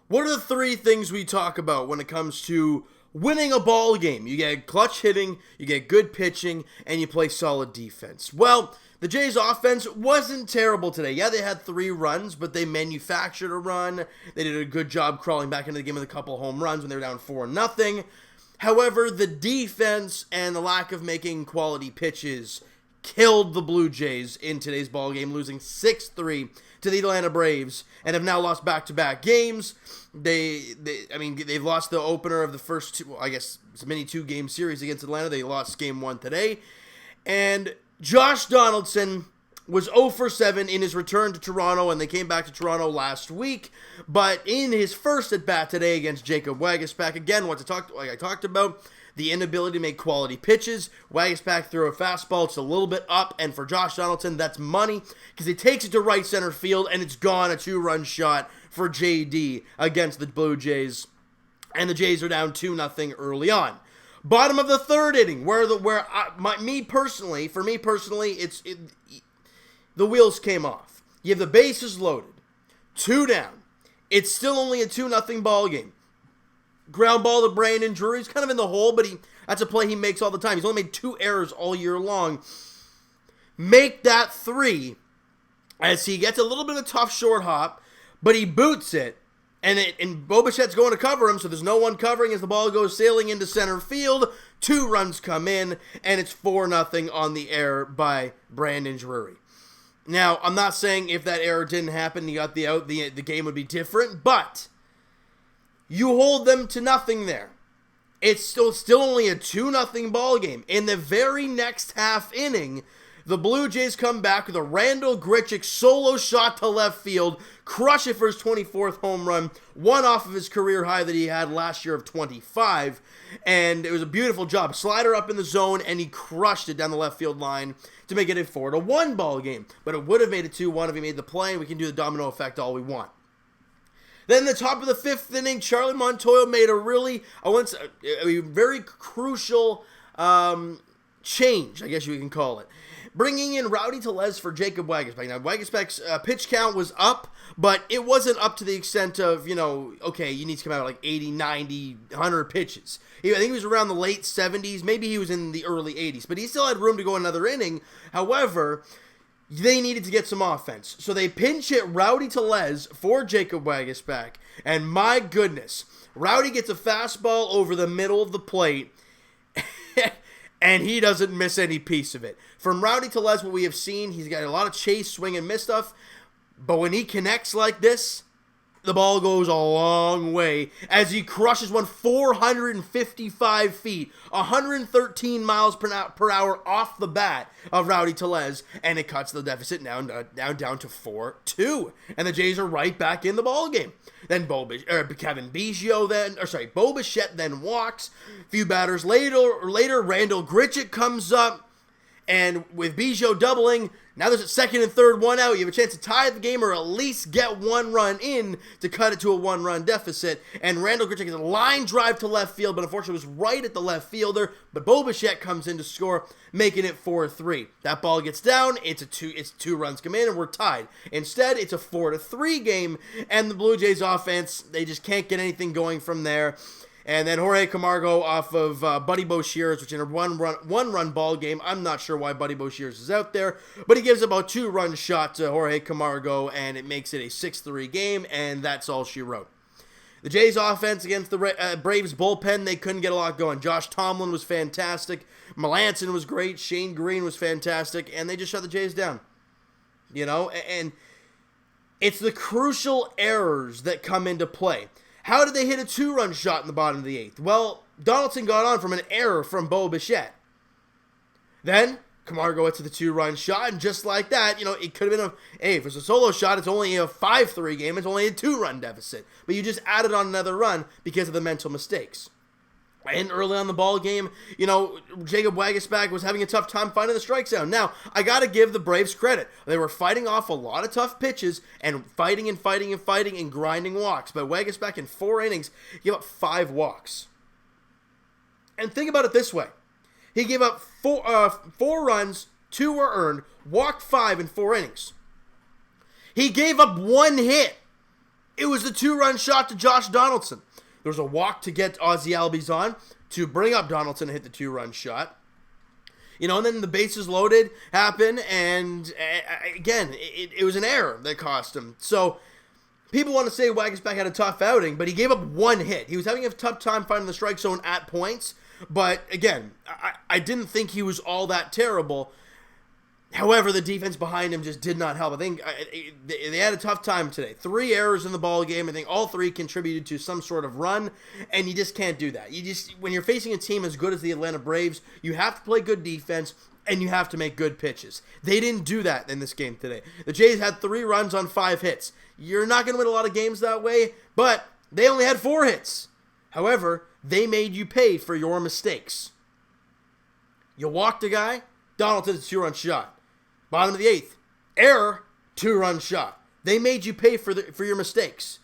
What are the three things we talk about when it comes to winning a ball game? You get clutch hitting, you get good pitching, and you play solid defense. Well, the Jays offense wasn't terrible today. Yeah, they had 3 runs, but they manufactured a run. They did a good job crawling back into the game with a couple home runs when they were down 4-0. However, the defense and the lack of making quality pitches killed the Blue Jays in today's ball game, losing 6-3 to the Atlanta Braves, and have now lost back-to-back games. They've lost the opener of the first two, I guess it's a mini 2-game series against Atlanta. They lost game 1 today, and Josh Donaldson was 0 for 7 in his return to Toronto, and they came back to Toronto last week. But in his first at-bat today against Jacob Waguespack, again, like I talked about, the inability to make quality pitches. Waguespack threw a fastball just a little bit up, and for Josh Donaldson, that's money, because he takes it to right center field, and it's gone, a 2-run shot for JD against the Blue Jays, and the Jays are down 2-0 early on. Bottom of the third inning, for me personally, the wheels came off. You have the bases loaded, 2 down. It's still only a 2-0 ball game. Ground ball to Brandon Drury. He's kind of in the hole, but that's a play he makes all the time. He's only made 2 errors all year long. Make that 3 as he gets a little bit of a tough short hop, but he boots it, and Bo Bichette's going to cover him, so there's no one covering as the ball goes sailing into center field. 2 runs come in, and it's 4-0 on the error by Brandon Drury. Now, I'm not saying if that error didn't happen, he got the out, the game would be different, but you hold them to nothing there. It's still only a 2-0 ball game. In the very next half inning, the Blue Jays come back with a Randal Grichuk solo shot to left field, crush it for his 24th home run, one off of his career high that he had last year of 25, and it was a beautiful job. Slider up in the zone, and he crushed it down the left field line to make it a 4-1 ball game. But it would have made it 2-1 if he made the play, and we can do the domino effect all we want. Then the top of the 5th inning, Charlie Montoyo made a very crucial change, I guess you can call it. Bringing in Rowdy Tellez for Jacob Waguespack. Now, Waguespack's pitch count was up, but it wasn't up to the extent of, you need to come out like 80, 90, 100 pitches. I think he was around the late 70s. Maybe he was in the early 80s, but he still had room to go another inning. However, they needed to get some offense. So they pinch hit Rowdy Tellez for Jacob Waguespack. And my goodness, Rowdy gets a fastball over the middle of the plate, and he doesn't miss any piece of it. From Rowdy Tellez, what we have seen, he's got a lot of chase, swing, and miss stuff. But when he connects like this, the ball goes a long way as he crushes one 455 feet, 113 miles per hour off the bat of Rowdy Tellez, and it cuts the deficit now down to 4-2, and the Jays are right back in the ball game. Then Bo Bichette then walks. A few batters later, Randal Grichuk comes up. And with Biggio doubling, now there's a second and third, 1 out. You have a chance to tie the game or at least get 1 run in to cut it to a 1-run deficit. And Randal Grichuk has a line drive to left field, but unfortunately was right at the left fielder. But Bo Bichette comes in to score, making it 4-3. That ball gets down. It's 2 runs come in, and we're tied. Instead, it's a 4-3 game, and the Blue Jays offense, they just can't get anything going from there. And then Jorge Camargo off of Buddy Boshears, which in a one-run ball game. I'm not sure why Buddy Boshears is out there, but he gives about 2-run shot to Jorge Camargo, and it makes it a 6-3 game, and that's all she wrote. The Jays offense against the Braves bullpen, they couldn't get a lot going. Josh Tomlin was fantastic. Melanson was great. Shane Green was fantastic, and they just shut the Jays down. And it's the crucial errors that come into play. How did they hit a 2-run shot in the bottom of the 8th? Well, Donaldson got on from an error from Bo Bichette. Then, Camargo went to the 2-run shot, and just like that, it could have been if it's a solo shot, it's only a 5-3 game, it's only a 2-run deficit. But you just added on another run because of the mental mistakes. And early on the ball game, Jacob Waguespack was having a tough time finding the strike zone. Now, I got to give the Braves credit. They were fighting off a lot of tough pitches and fighting and grinding walks. But Waguespack in 4 innings gave up 5 walks. And think about it this way. He gave up 4 runs, 2 were earned, walked 5 in 4 innings. He gave up 1 hit It was the 2-run shot to Josh Donaldson. There was a walk to get Ozzie Albies on to bring up Donaldson and hit the 2-run shot. And then the bases loaded happened, and again, it was an error that cost him. So people want to say Waguespack had a tough outing, but he gave up one hit. He was having a tough time finding the strike zone at points, but again, I didn't think he was all that terrible. However, the defense behind him just did not help. I think they had a tough time today. 3 errors in the ball game. I think all 3 contributed to some sort of run, and you just can't do that. When you're facing a team as good as the Atlanta Braves, you have to play good defense, and you have to make good pitches. They didn't do that in this game today. The Jays had 3 runs on 5 hits. You're not going to win a lot of games that way, but they only had 4 hits. However, they made you pay for your mistakes. You walked a guy, Donaldson, 2-run shot. Bottom of the 8th, error, 2-run shot. They made you pay for your mistakes.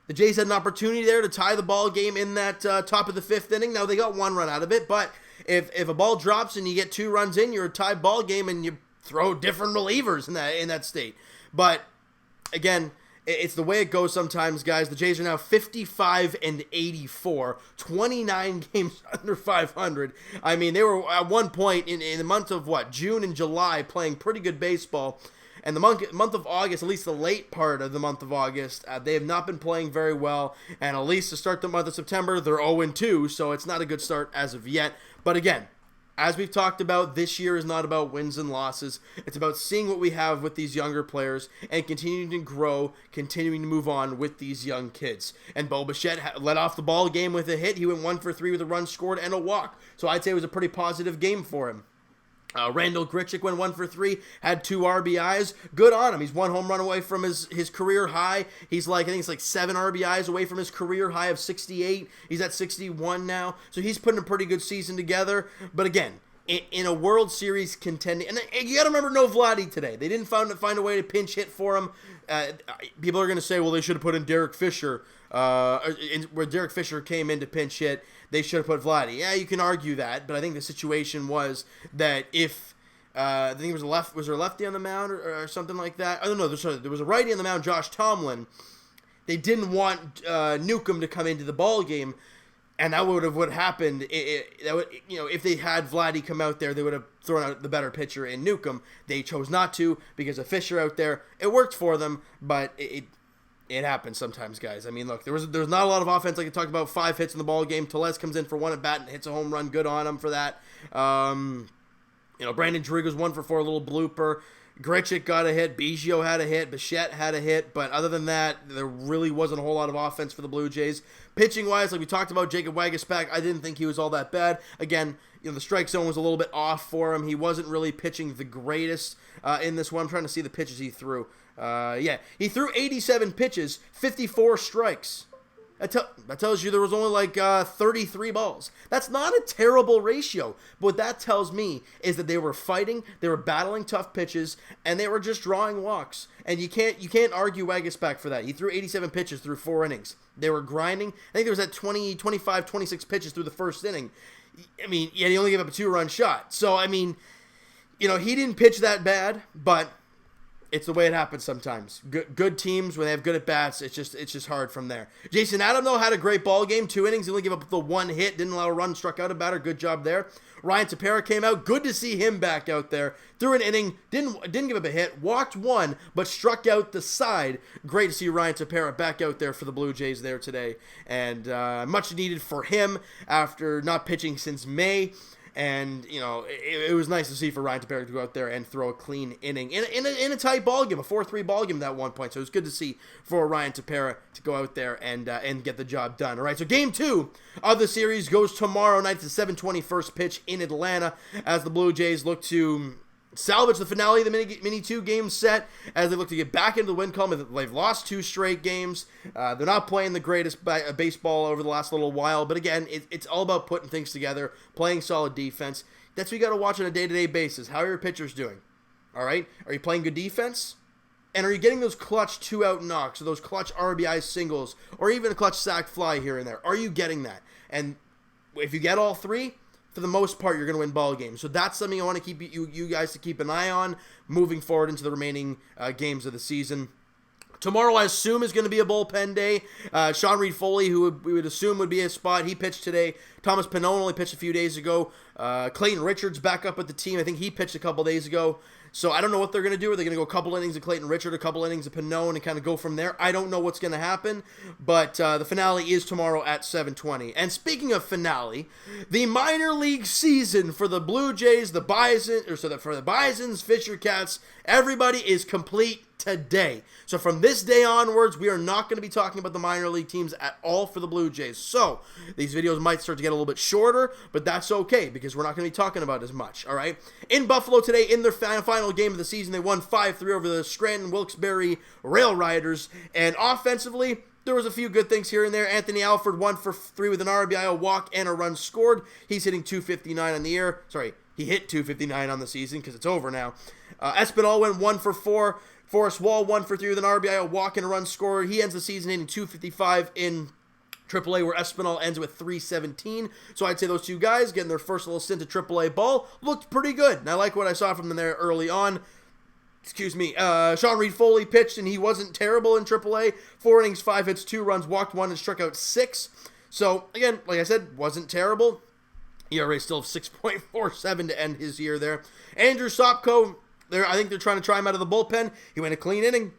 The Jays had an opportunity there to tie the ball game in that top of the 5th inning. Now, they got 1 run out of it, but if a ball drops and you get 2 runs in, you're a tied ball game, and you throw different relievers in that state. But, again, it's the way it goes sometimes, guys. The Jays are now 55-84, 29 games under 500. I mean, they were at one point in the month of June and July, playing pretty good baseball. And the month of August, at least the late part of the month of August, they have not been playing very well. And at least to start the month of September, they're 0-2, so it's not a good start as of yet. But again, as we've talked about, this year is not about wins and losses. It's about seeing what we have with these younger players and continuing to grow, continuing to move on with these young kids. And Bo Bichette led off the ball game with a hit. He went 1 for 3 with a run scored and a walk. So I'd say it was a pretty positive game for him. Randall Grichuk went 1 for 3, had 2 RBIs. Good on him. He's 1 home run away from his career high. He's I think it's 7 RBIs away from his career high of 68. He's at 61 now. So he's putting a pretty good season together. But again, in a World Series contending, and you got to remember, no Vladdy today. They didn't find a way to pinch hit for him. People are going to say, well, they should have put in Derek Fisher, where Derek Fisher came in to pinch hit. They should have put Vladdy. Yeah, you can argue that, but I think the situation was that if I think it was was there a lefty on the mound or something like that? I don't know. There was a righty on the mound, Josh Tomlin. They didn't want Newcomb to come into the ball game, and that would have happened. If they had Vladdy come out there, they would have thrown out the better pitcher in Newcomb. They chose not to because of Fisher out there. It worked for them, but it happens sometimes, guys. I mean, look, there was not a lot of offense. Like I talked about, 5 hits in the ball game. Tellez comes in for 1 at bat and hits a home run. Good on him for that. Brandon Drury was 1 for 4, a little blooper. Grichuk got a hit. Biggio had a hit. Bichette had a hit. But other than that, there really wasn't a whole lot of offense for the Blue Jays. Pitching-wise, like we talked about, Jacob Waguespack, I didn't think he was all that bad. Again, the strike zone was a little bit off for him. He wasn't really pitching the greatest in this one. I'm trying to see the pitches he threw. He threw 87 pitches, 54 strikes. That tells you there was only 33 balls. That's not a terrible ratio. But what that tells me is that they were fighting, they were battling tough pitches, and they were just drawing walks. And you can't argue Waguespack for that. He threw 87 pitches through 4 innings. They were grinding. I think there was at 20, 25, 26 pitches through the first inning. I mean, yet he only gave up a 2-run shot. So, I mean, he didn't pitch that bad, but it's the way it happens sometimes. Good teams, when they have good at-bats, it's just hard from there. Jason Adam, though, had a great ball game. 2 innings, he only gave up the 1 hit, didn't allow a run, struck out a batter. Good job there. Ryan Tepera came out. Good to see him back out there. Threw an inning, didn't give up a hit, walked 1, but struck out the side. Great to see Ryan Tepera back out there for the Blue Jays there today. And much needed for him after not pitching since May. And, it was nice to see for Ryan Tepera to go out there and throw a clean inning in a tight ball game, a 4-3 ball game at one point. So it was good to see for Ryan Tepera to go out there and get the job done. All right, so Game 2 of the series goes tomorrow night. It's the 7:20 first pitch in Atlanta as the Blue Jays look to salvage the finale of the mini 2-game set as they look to get back into the win column. They've lost 2 straight games. They're not playing the greatest baseball over the last little while, but again, it's all about putting things together, playing solid defense. That's what you got to watch on a day-to-day basis. How are your pitchers doing? All right? Are you playing good defense? And are you getting those clutch 2-out knocks, or those clutch RBI singles, or even a clutch sac fly here and there? Are you getting that? And if you get all 3, for the most part, you're going to win ball games. So that's something I want to keep you guys to keep an eye on moving forward into the remaining games of the season. Tomorrow, I assume, is going to be a bullpen day. Sean Reed-Foley, who we would assume would be a spot, he pitched today. Thomas Pannone only pitched a few days ago. Clayton Richards back up with the team. I think he pitched a couple days ago. So I don't know what they're going to do. Are they going to go a couple innings of Clayton Richard, a couple innings of Pannone, and kind of go from there? I don't know what's going to happen, but the finale is tomorrow at 7:20. And speaking of finale, the minor league season for the Blue Jays, for the Bisons, Fisher Cats, everybody is complete today. So from this day onwards, we are not going to be talking about the minor league teams at all for the Blue Jays. So these videos might start to get a little bit shorter, but that's okay because we're not going to be talking about as much, all right? In Buffalo today, in their final game of the season, they won 5-3 over the Scranton Wilkes-Barre Rail Riders, and offensively, there was a few good things here and there. Anthony Alford 1 for 3 with an RBI, a walk, and a run scored. He's hitting .259 on the year. Sorry, he hit .259 on the season because it's over now. Espinal went 1 for 4. Forrest Wall 1 for 3 with an RBI, a walk, and a run scored. He ends the season hitting .255 in AAA, where Espinal ends with .317. So I'd say those two guys getting their first little stint at AAA ball looked pretty good. And I like what I saw from them there early on. Sean Reed-Foley pitched, and he wasn't terrible in AAA. 4 innings, 5 hits, 2 runs, walked 1, and struck out 6. So, again, like I said, wasn't terrible. ERA still 6.47 to end his year there. Andrew Sopko, I think they're trying to try him out of the bullpen. He went a clean inning.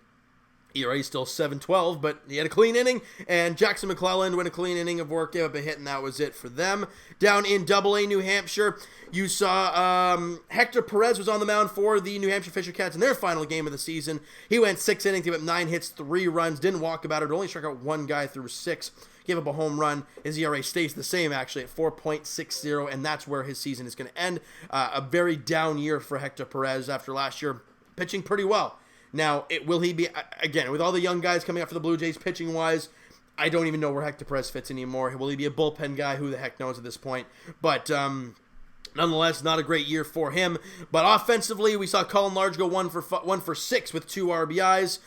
ERA still 7.12, but he had a clean inning. And Jackson McClelland went a clean inning of work, gave up a hit, and that was it for them. Down in AA New Hampshire, you saw Hector Perez was on the mound for the New Hampshire Fisher Cats in their final game of the season. He went 6 innings, gave up 9 hits, 3 runs, didn't walk about it, only struck out 1 guy through 6. Gave up a home run. His ERA stays the same, actually, at 4.60, and that's where his season is going to end. A very down year for Hector Perez after last year pitching pretty well. Now, will he be, again, with all the young guys coming up for the Blue Jays pitching-wise, I don't even know where Hector Perez fits anymore. Will he be a bullpen guy? Who the heck knows at this point? But nonetheless, not a great year for him. But offensively, we saw Colin Large go 1 for 6 with 2 RBIs.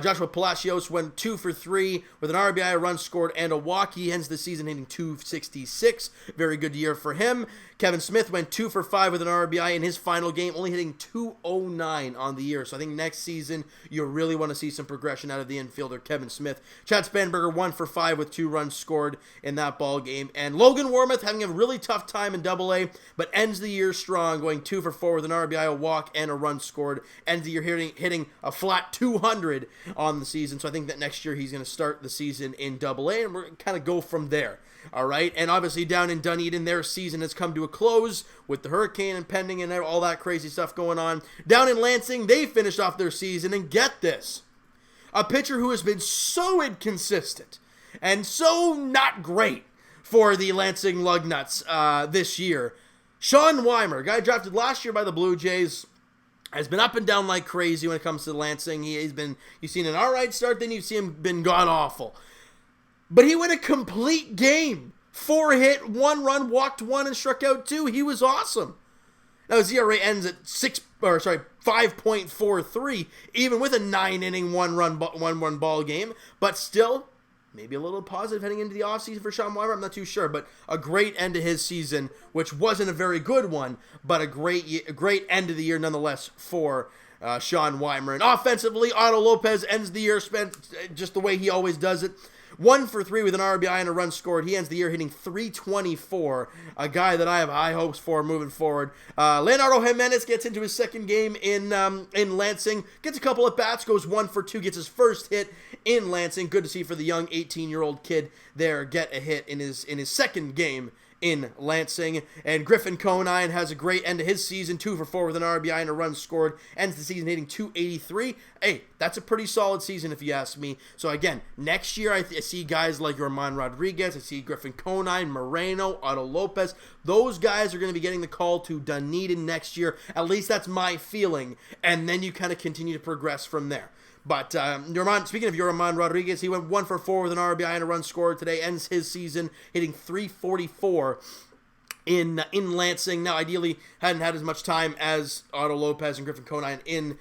Joshua Palacios went 2 for 3 with an RBI, a run scored, and a walk. He ends the season hitting .266. Very good year for him. Kevin Smith went 2 for 5 with an RBI in his final game, only hitting .209 on the year. So I think next season, you really want to see some progression out of the infielder, Kevin Smith. Chad Spanberger 1 for 5 with 2 runs scored in that ball game. And Logan Warmoth having a really tough time in AA, but ends the year strong, going 2 for 4 with an RBI, a walk, and a run scored. Ends the year hitting a flat 200 on the season. So I think that next year he's going to start the season in AA, and we're going to kind of go from there. All right, and obviously down in Dunedin, their season has come to a close with the hurricane impending and all that crazy stuff going on. Down in Lansing, they finished off their season, and get this, a pitcher who has been so inconsistent and so not great for the Lansing Lugnuts this year. Sean Weimer, guy drafted last year by the Blue Jays, has been up and down like crazy when it comes to Lansing. You've seen an all right start, then you've seen him been god-awful. But he went a complete game. 4 hit, 1 run, walked 1, and struck out 2. He was awesome. Now his ERA ends at 5.43, even with a 9-inning, 1-run ball game. But still, maybe a little positive heading into the offseason for Sean Weimer. I'm not too sure, but a great end to his season, which wasn't a very good one, but a great end of the year nonetheless for Sean Weimer. And offensively, Otto Lopez ends the year spent just the way he always does it. 1 for 3 with an RBI and a run scored. He ends the year hitting .324, a guy that I have high hopes for moving forward. Leonardo Jimenez gets into his second game in Lansing, gets a couple at bats, goes 1 for 2, gets his first hit in Lansing. Good to see for the young 18-year-old kid there get a hit in his second game in Lansing. And Griffin Conine has a great end to his season, 2 for 4 with an RBI and a run scored, ends the season hitting .283. Hey, that's a pretty solid season if you ask me. So again, next year I see guys like Yorman Rodriguez, I see Griffin Conine, Moreno, Otto Lopez. Those guys are going to be getting the call to Dunedin next year. At least that's my feeling. And then you kind of continue to progress from there. But speaking of Yorman Rodriguez, he went 1 for 4 with an RBI and a run scored today. Ends his season hitting .344 in Lansing. Now, ideally, hadn't had as much time as Otto Lopez and Griffin Conine in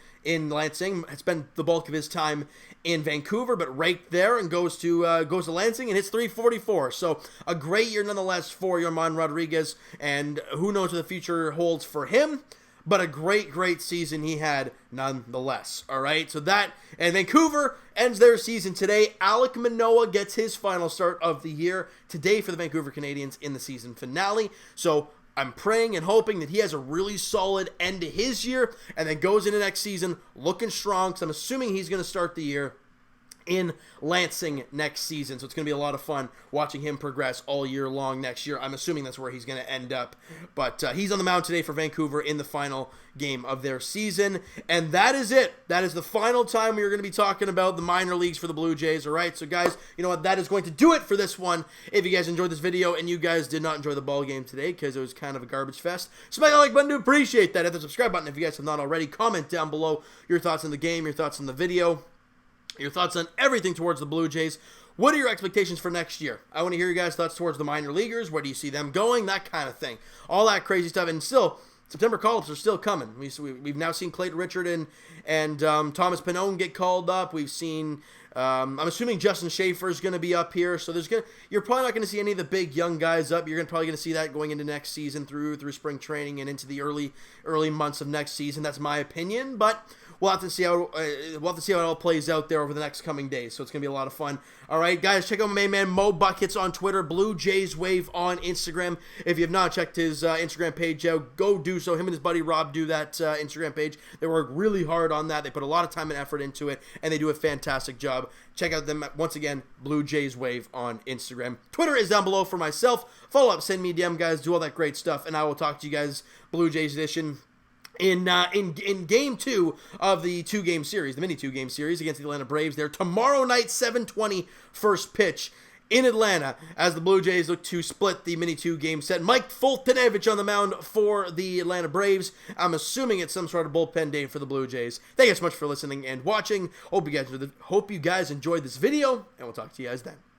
Lansing. It's been the bulk of his time in Vancouver, but raked there and goes to Lansing and hits .344. So a great year nonetheless for Yorman Rodriguez, and who knows what the future holds for him. but a great season he had nonetheless. All right, so that, and Vancouver ends their season today. Alek Manoah gets his final start of the year today for the Vancouver Canadians in the season finale. So I'm praying and hoping that he has a really solid end to his year and then goes into next season looking strong, because I'm assuming he's going to start the year in Lansing next season. So it's going to be a lot of fun watching him progress all year long next year. I'm assuming that's where he's going to end up. But he's on the mound today for Vancouver in the final game of their season. And that is it. That is the final time we are going to be talking about the minor leagues for the Blue Jays. All right, so guys, you know what? That is going to do it for this one. If you guys enjoyed this video and you guys did not enjoy the ball game today because it was kind of a garbage fest, smack that like button to appreciate that. Hit the subscribe button if you guys have not already. Comment down below your thoughts on the game, your thoughts on the video, your thoughts on everything towards the Blue Jays. What are your expectations for next year? I want to hear your guys' thoughts towards the minor leaguers. Where do you see them going? That kind of thing. All that crazy stuff. And still, September call-ups are still coming. We've now seen Clayton Richard and Thomas Pannone get called up. We've seen, I'm assuming Justin Schaefer is going to be up here. So you're probably not going to see any of the big young guys up. You're probably going to see that going into next season through spring training and into the early months of next season. That's my opinion, but we'll have to see how it all plays out there over the next coming days. So it's gonna be a lot of fun. All right, guys, check out my main man Mo Buckets on Twitter, Blue Jays Wave on Instagram. If you have not checked his Instagram page out, go do so. Him and his buddy Rob do that Instagram page. They work really hard on that. They put a lot of time and effort into it, and they do a fantastic job. Check out them once again, Blue Jays Wave on Instagram. Twitter is down below for myself. Follow up, send me a DM, guys. Do all that great stuff, and I will talk to you guys Blue Jays edition in game 2 of the two-game series, the mini two-game series against the Atlanta Braves there. Tomorrow night, 7:20, first pitch in Atlanta as the Blue Jays look to split the mini two-game set. Mike Foltynewicz on the mound for the Atlanta Braves. I'm assuming it's some sort of bullpen day for the Blue Jays. Thank you so much for listening and watching. Hope you guys enjoyed this video, and we'll talk to you guys then.